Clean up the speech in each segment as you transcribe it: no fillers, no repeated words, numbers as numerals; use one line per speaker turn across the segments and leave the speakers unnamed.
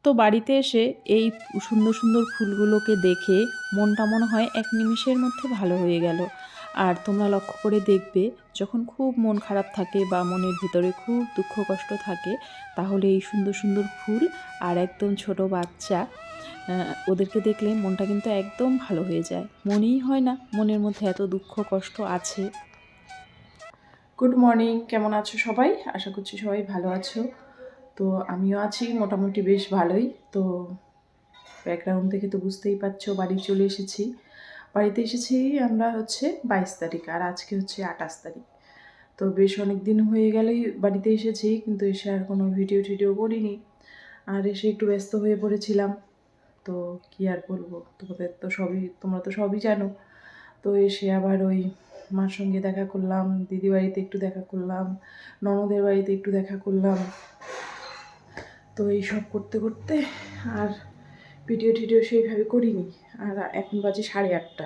তো বাড়িতে এসে এই সুন্দর সুন্দর ফুলগুলোকে দেখে মনটা মনে হয় এক নিমিষের মধ্যে ভালো হয়ে গেল। আর তোমরা লক্ষ্য করে দেখবে, যখন খুব মন খারাপ থাকে বা মনের ভিতরে খুব দুঃখ কষ্ট থাকে, তাহলে এই সুন্দর সুন্দর ফুল আর একদম ছোট বাচ্চা ওদেরকে দেখলে মনটা কিন্তু একদম ভালো হয়ে যায়। মনেই হয় না মনের মধ্যে এত দুঃখ কষ্ট আছে। গুড মর্নিং, কেমন আছো সবাই? আশা করছি সবাই ভালো আছো। তো আমিও আছি মোটামুটি বেশ ভালোই। তো ব্যাকগ্রাউন্ড থেকে তো বুঝতেই পারছো বাড়ি চলে এসেছি। বাড়িতে এসেছি আমরা হচ্ছে 22 তারিখ, আর আজকে হচ্ছে 28 তারিখ। তো বেশ অনেক দিন হয়ে গেলেই বাড়িতে এসেছি, কিন্তু এসে আর কোনো ভিডিও টিডিও করিনি। আর এসে একটু ব্যস্ত হয়ে পড়েছিলাম। তো কি আর বলবো, তোমরা তো সবই জানো। তো এসে আবার ওই মার সঙ্গে দেখা করলাম, দিদি বাড়িতে একটু দেখা করলাম, ননদের বাড়িতে একটু দেখা করলাম। তো এইসব করতে করতে আর ভিডিও টিডিও সেইভাবে করিনি। আর এখন বাজে 8:30।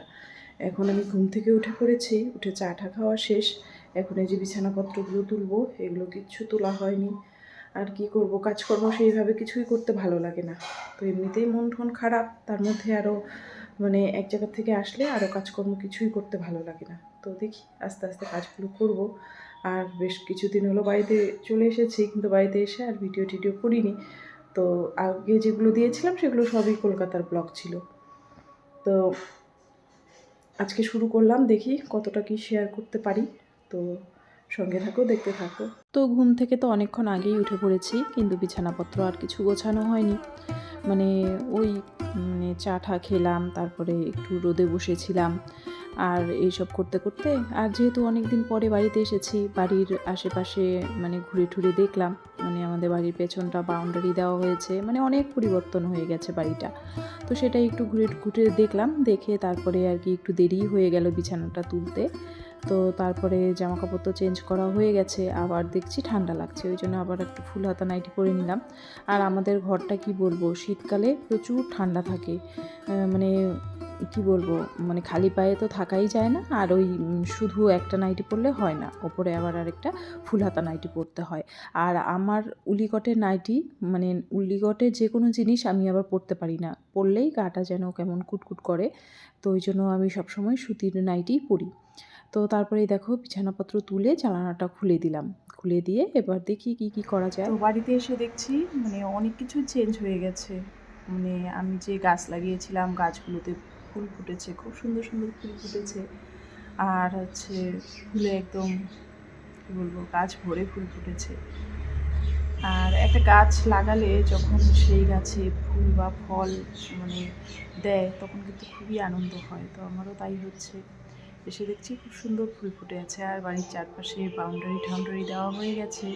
এখন আমি ঘুম থেকে উঠে পড়েছি, উঠে চা টা খাওয়া শেষ। এখন এই যে বিছানাপত্রগুলো তুলবো, এগুলো কিচ্ছু তোলা হয়নি। আর কি করব, কাজকর্ম সেইভাবে কিছুই করতে ভালো লাগে না। তো এমনিতেই মন টন খারাপ, তার মধ্যে আরও মানে এক জায়গা থেকে আসলে আরও কাজকর্ম কিছুই করতে ভালো লাগে না। তো দেখি আস্তে আস্তে কাজগুলো করব। আর বেশ কিছুদিন হলো বাড়িতে চলে এসেছি, কিন্তু বাড়িতে এসে আর ভিডিও টিডিও করিনি। তো আগে যেগুলো দিয়েছিলাম সেগুলো সবই কলকাতার ব্লগ ছিল। তো আজকে শুরু করলাম, দেখি কতটা কি শেয়ার করতে পারি। তো সঙ্গে থাকো, দেখতে থাকো। তো ঘুম থেকে তো অনেকক্ষণ আগেই উঠে পড়েছি, কিন্তু বিছানাপত্র আর কিছু গোছানো হয়নি। মানে ওই চা টা খেলাম, তারপরে একটু রোদে বসেছিলাম। আর এইসব করতে করতে, আর যেহেতু অনেক দিন পরে বাড়িতে এসেছি, বাড়ির আশেপাশে মানে ঘুরে ঠুরে দেখলাম। মানে আমাদের বাড়ির পেছনটা বাউন্ডারি দেওয়া হয়েছে, মানে অনেক পরিবর্তন হয়ে গেছে বাড়িটা। তো সেটাই একটু ঘুরে ঘুরে দেখলাম, দেখে তারপরে আর কি একটু দেরি হয়ে গেল বিছানাটা তুলতে। তো তারপরে জামাকাপড় তো চেঞ্জ করা হয়ে গেছে, আবার দেখছি ঠান্ডা লাগছে, ওই জন্য আবার একটু ফুল হাতা নাইটি পরে নিলাম। আর আমাদের ঘরটা কি বলবো, শীতকালে প্রচুর ঠান্ডা থাকে। মানে কি বলবো, মানে খালি পায়ে তো থাকাই যায় না। আর ওই শুধু একটা নাইটি পরলে হয় না, ওপরে আবার আরেকটা ফুল হাতা নাইটি পরতে হয়। আর আমার উলিকটের নাইটি, মানে উলিকটের যে কোনো জিনিস আমি আবার পরতে পারি না, পরলেই গাটা যেন কেমন কুটকুট করে। তো ওই জন্য আমি সবসময় সুতির নাইটিই পরি। তো তারপরেই দেখো বিছানাপত্র তুলে জানালাটা খুলে দিলাম, খুলে দিয়ে এবার দেখি কি কি করা যায়। তো বাড়িতে এসে দেখছি মানে অনেক কিছু চেঞ্জ হয়ে গেছে। মানে আমি যে গাছ লাগিয়েছিলাম, গাছগুলোতে ফুল ফুটেছে, খুব সুন্দর সুন্দর ফুল ফুটেছে। আর হচ্ছে ফুলে একদম কী বলবো, গাছ ভরে ফুল ফুটেছে। আর একটা গাছ লাগালে যখন সেই গাছে ফুল বা ফল মানে দেয়, তখন কিন্তু খুবই আনন্দ হয়। তো আমারও তাই হচ্ছে, এসে দেখছি খুব সুন্দর ফুল ফুটে আছে। আর বাড়ির চারপাশে বাউন্ডারি ঠাউন্ডারি দেওয়া হয়ে গেছে।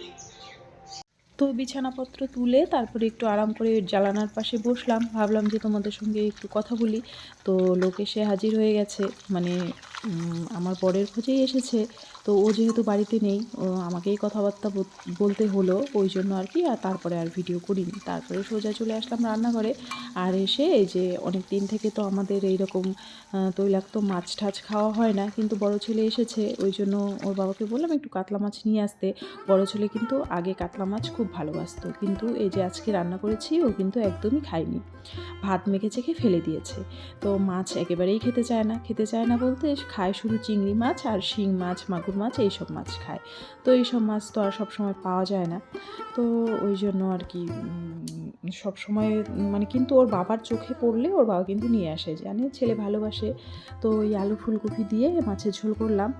তো বিছানাপত্র তুলে তারপরে একটু আরাম করে জানালার পাশে বসলাম, ভাবলাম যে তোমাদের সঙ্গে একটু কথা বলি। তো লোক এসে হাজির হয়ে গেছে, মানে আমার বরের খোঁজেই এসেছে। তো ও যেহেতু বাড়িতে নেই, ও আমাকেই কথাবার্তা বলতে হলো, ওই জন্য আর কি। আর তারপরে আর ভিডিও করিনি, তারপরে সোজা চলে আসলাম রান্নাঘরে। আর এসে এই যে অনেক দিন থেকে তো আমাদের এইরকম তৈলাক্ত মাছ টাছ খাওয়া হয় না, কিন্তু বড় ছেলে এসেছে, ওই জন্য ওর বাবাকে বললাম একটু কাতলা মাছ নিয়ে আসতে। বড় ছেলে কিন্তু আগে কাতলা মাছ খুব ভালোবাসতো, কিন্তু এই যে আজকে রান্না করেছি ও কিন্তু একদমই খায়নি, ভাত মেখে চেখে ফেলে দিয়েছে। তো মাছ একেবারেই খেতে চায় না বলতে খায় শুধু চিংড়ি মাছ আর শিং মাছ, মাগুর মাছ, এইসব মাছ খায়। তো এইসব মাছ তো আর সবসময় পাওয়া যায় না। তো ওই জন্য আর কি সবসময় মানে, কিন্তু ওর বাবার চোখে পড়লে ওর বাবা কিন্তু নিয়ে আসে, জানে ছেলে ভালোবাসে। তো ওই আলু ফুলকপি দিয়ে মাছের ঝোল করলাম।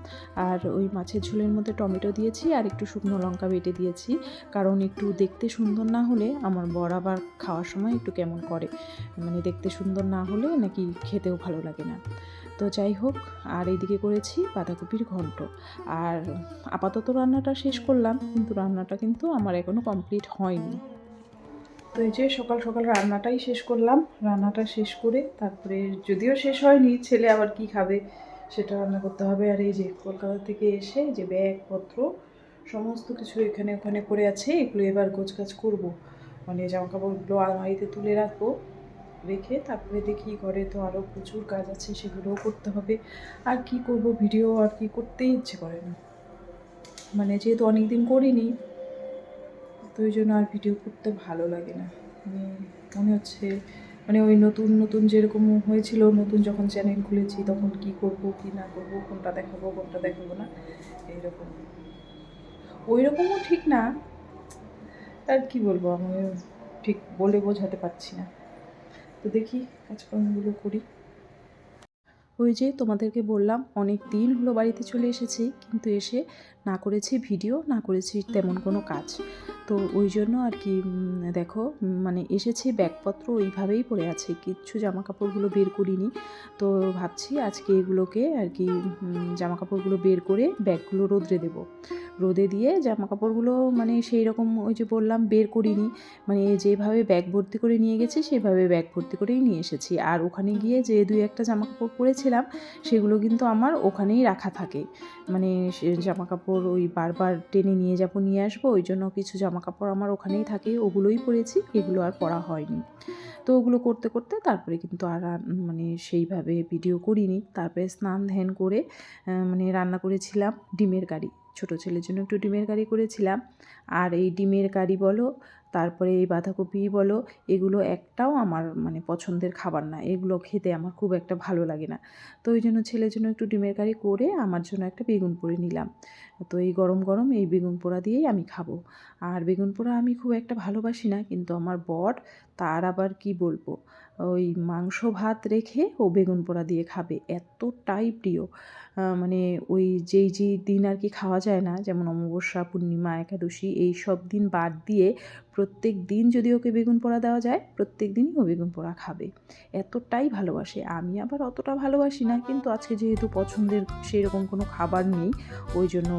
আর ওই মাছের ঝোলের মধ্যে টমেটো দিয়েছি আর একটু শুকনো লঙ্কা বেটে দিয়েছি, কারণ একটু দেখতে সুন্দর না হলে আমার বর আবার খাওয়ার সময় একটু কেমন করে, মানে দেখতে সুন্দর না হলে নাকি খেতেও ভালো লাগে না। তো যাই হোক, আর এইদিকে করেছি বাঁধাকপির ঘন্ট। আর আপাতত রান্নাটা শেষ করলাম, কিন্তু রান্নাটা কিন্তু আমার এখনও কমপ্লিট হয়নি। তো এই যে সকাল সকাল রান্নাটাই শেষ করলাম, রান্নাটা শেষ করে তারপরে যদিও শেষ হয়নি, ছেলে আবার কি খাবে সেটা রান্না করতে হবে। আর এই যে কলকাতা থেকে এসে যে ব্যাগপত্র সমস্ত কিছু এখানে ওখানে পড়ে আছে, এগুলো এবার গোছগাছ করবো। মানে জামাকাপড়গুলো আলমারিতে তুলে রাখবো, রেখে তারপরে দেখি ঘরে তো আরও প্রচুর কাজ আছে, সেগুলোও করতে হবে। আর কি করব, ভিডিও আর কি করতেই ইচ্ছে করে না, মানে যেহেতু অনেক দিন করিনি, তো ওই জন্য আর ভিডিও করতে ভালো লাগে না। মনে হচ্ছে মানে ওই নতুন নতুন যেরকম হয়েছিল, নতুন যখন চ্যানেল খুলেছি তখন কি করব কি না করব, কোনটা দেখাবো না, এইরকম। ওই রকমও ঠিক না, আর কি বলবো, আমি ঠিক বলে বোঝাতে পারছি না। তো দেখি কাজকর্মগুলো করি। ওই যে তোমাদেরকে বললাম অনেক দিন হলো বাড়িতে চলে এসেছি, কিন্তু এসে না করেছি ভিডিও, না করেছি তেমন কোনো কাজ। তো ওই জন্য আর কি দেখো মানে এসেছি, ব্যাগপত্র ওইভাবেই পড়ে আছে, কিচ্ছু জামা কাপড়গুলো বের করিনি। তো ভাবছি আজকে এগুলোকে আর কি জামা কাপড়গুলো বের করে ব্যাগগুলো রোদ্রে দেবো। রোদে দিয়ে জামা কাপড়গুলো মানে সেই রকম ওই যে বললাম বের করিনি, মানে যেভাবে ব্যাগ ভর্তি করে নিয়ে গেছি সেভাবে ব্যাগ ভর্তি করেই নিয়ে এসেছি। আর ওখানে গিয়ে যে 2-1টা জামা কাপড় পরেছিলাম সেগুলো কিন্তু আমার ওখানেই রাখা থাকে, মানে সে জামা কাপড় ওই বারবার টেনে নিয়ে যাবো নিয়ে আসবো, ওই জন্য কিছু জামা কাপড় আমার ওখানেই থাকে, ওগুলোই পরেছি, এগুলো আর পরা হয়নি। তো ওগুলো করতে করতে তারপরে কিন্তু আর মানে সেইভাবে ভিডিও করিনি। তারপরে স্নান ধ্যান করে মানে রান্না করেছিলাম ডিমের কারি, ছোটো ছেলের জন্য একটু ডিমের কারি করেছিলাম। আর এই ডিমের কারি বলো, তারপরে এই বাঁধাকপি বলো, এগুলো একটাও আমার মানে পছন্দের খাবার না, এগুলো খেতে আমার খুব একটা ভালো লাগে না। তো ওই জন্য ছেলের জন্য একটু ডিমের কারি করে আমার জন্য একটা বেগুন পোড়ে নিলাম। তো এই গরম গরম এই বেগুন পোড়া দিয়েই আমি খাবো। আর বেগুন পোড়া আমি খুব একটা ভালোবাসি না, কিন্তু আমার বর, তার আবার কি বলবো, ওই মাংস ভাত রেখে ও বেগুন পোড়া দিয়ে খাবে, এতটাই প্রিয়। মানে ওই যেই দিন আর কি খাওয়া যায় না, যেমন অমাবস্যা, পূর্ণিমা, একাদশী, এই সব দিন বাদ দিয়ে প্রত্যেক দিন যদি ওকে বেগুন পোড়া দেওয়া যায়, প্রত্যেক দিনই ও বেগুন পোড়া খাবে, এতটাই ভালোবাসে। আমি আবার অতটা ভালোবাসি না, কিন্তু আজকে যেহেতু পছন্দের সেরকম কোনো খাবার নেই, ওই জন্য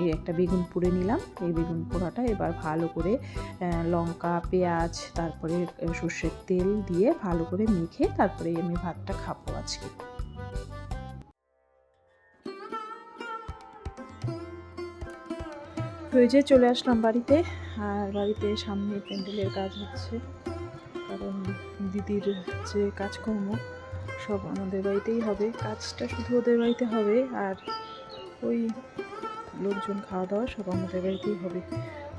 এই একটা বেগুন পুড়ে নিলাম। এই বেগুন পোড়াটা এবার ভালো করে লঙ্কা, পেঁয়াজ, তারপরে সর্ষের তেল দিয়ে ভালো করে মেখে তারপরে আমি ভাতটা খাবো আজকে। তো এই যে চলে আসলাম বাড়িতে, আর বাড়িতে সামনে প্যান্ডেলের কাজ হচ্ছে, কারণ দিদির যে কাজকর্ম সব আমাদের বাড়িতেই হবে, কাজটা শুধু ওদের বাড়িতে হবে, আর ওই লোকজন খাওয়া দাওয়া সব আমাদের বাড়িতেই হবে।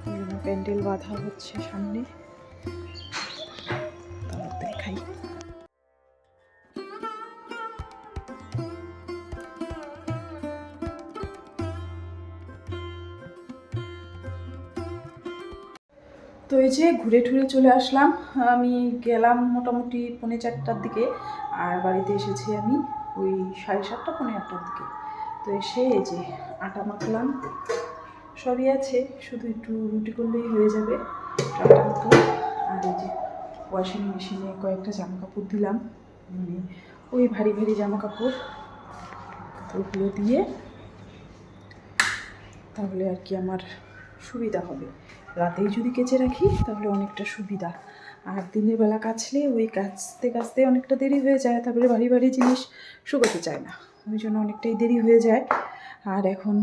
ওই জন্য প্যান্ডেল বাঁধা হচ্ছে সামনে, তারপর দেখাই। তো এই যে ঘুরে ঠুরে চলে আসলাম, আমি গেলাম মোটামুটি 4:45টার দিকে, আর বাড়িতে এসেছি আমি ওই 7:30 পৌনে 8টার দিকে। তো এসে এই যে আটা মাখলাম, সবই আছে, শুধু একটু রুটি করলেই হয়ে যাবে আটা মতো। আর এই যে ওয়াশিং মেশিনে কয়েকটা জামা কাপড় দিলাম, মানে ওই ভারী ভারী জামা কাপড়, ওগুলো দিয়ে তাহলে আর কি আমার সুবিধা হবে। রাতেই যদি কেচে রাখি তাহলে অনেকটা সুবিধা, আর দিনের বেলা কাচলে ওই কাচতে কাচতে অনেকটা দেরি হয়ে যায়, তারপরে ভারী ভারী জিনিস শুকোতে চায় না, ওই জন্য অনেকটাই দেরি হয়ে যায়। আর এখন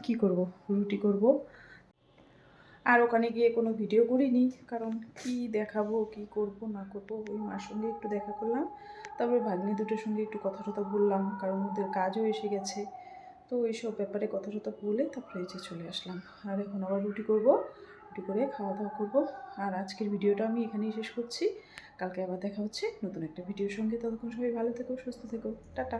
কি করব, রুটি করব। আর ওখানে গিয়ে কোনো ভিডিও করিনি, কারণ কি দেখাবো, কি করব না করব, ওই মার সঙ্গে একটু দেখা করলাম, তারপরে ভাগ্নি দুটোর সঙ্গে একটু কথা টথা বললাম, কারণ ওদের কাজও এসে গেছে। তো এইসব ব্যাপারে কথা টথা বলে তারপরে এই যে চলে আসলাম। আর এখন আবার রুটি করব, রুটি করে খাওয়া দাওয়া করব। আর আজকের ভিডিওটা আমি এখানেই শেষ করছি, কালকে আবার দেখা হচ্ছে নতুন একটা ভিডিওর সঙ্গে। ততক্ষণ সবাই ভালো থেকো, সুস্থ থেকো, টাটা।